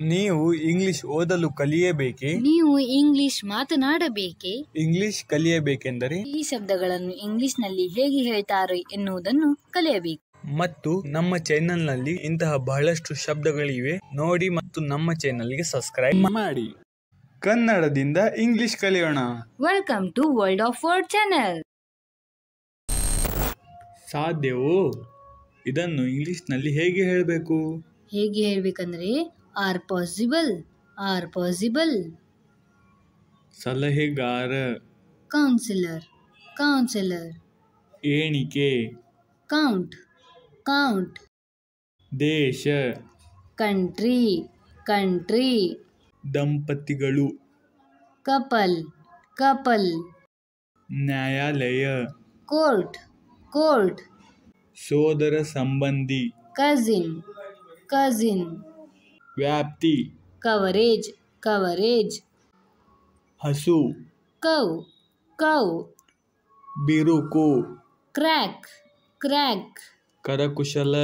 ನೀವು ಇಂಗ್ಲಿಷ್ ಓದಲು ಕಲಿಯಬೇಕೇ? ನೀವು ಇಂಗ್ಲಿಷ್ ಮಾತನಾಡಬೇಕೇ? ಇಂಗ್ಲಿಷ್ ಕಲಿಯಬೇಕೆಂದರೆ ಈ ಶಬ್ದಗಳನ್ನು ಇಂಗ್ಲಿಷ್ನಲ್ಲಿ ಹೇಗೆ ಹೇಳ್ತಾರೆ ಎನ್ನುವುದನ್ನು ಕಲಿಯಬೇಕು. ಮತ್ತು ನಮ್ಮ ಚಾನೆಲ್ನಲ್ಲಿ ಇಂತಹ ಬಹಳಷ್ಟು ಶಬ್ದಗಳಿವೆ ನೋಡಿ, ಮತ್ತು ನಮ್ಮ ಚಾನೆಲ್ಗೆ ಸಬ್ಸ್ಕ್ರೈಬ್ ಮಾಡಿ. ಕನ್ನಡದಿಂದ ಇಂಗ್ಲಿಷ್ ಕಲಿಯೋಣ. Welcome to world of word channel. ಸಾಧ್ಯವೋ? ಇದನ್ನು ಇಂಗ್ಲಿಷ್ನಲ್ಲಿ ಹೇಗೆ ಹೇಳಬೇಕು? ಹೇಗೆ ಹೇಳ್ಬೇಕಂದ್ರೆ ಆರ್ ಪಾಸಿಬಲ್, ಸಲಹೆಗಾರ, ಕೌನ್ಸಿಲರ್, ಎಣಿಕೆ, ಕೌಂಟ್, ದೇಶ, ಕಂಟ್ರಿ, ದಂಪತಿಗಳು, ಕಪಲ್, ನ್ಯಾಯಾಲಯ, ಕೋರ್ಟ್, ಸೋದರ ಸಂಬಂಧಿ, ಕಸಿನ್, ವ್ಯಾಪ್ತಿ, ಕವರೇಜ್, ಹಸು, ಕೌ, ಬಿರುಕು, ಕ್ರ್ಯಾಕ್, ಕರಕುಶಲ,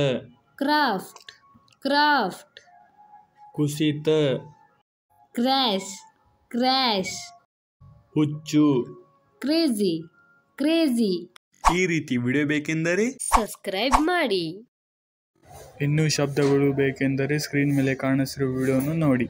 ಕ್ರಾಫ್ಟ್, ಕುಸಿತ, ಕ್ರ್ಯಾಶ್, ಹುಚ್ಚು, ಕ್ರೇಜಿ. ಈ ರೀತಿ ವಿಡಿಯೋ ಬೇಕೆಂದರೆ ಸಬ್ಸ್ಕ್ರೈಬ್ ಮಾಡಿ. ಇನ್ನೂ ಶಬ್ದಗಳು ಬೇಕೆಂದರೆ ಸ್ಕ್ರೀನ್ ಮೇಲೆ ಕಾಣಿಸಿರುವ ವಿಡಿಯೋವನ್ನು ನೋಡಿ.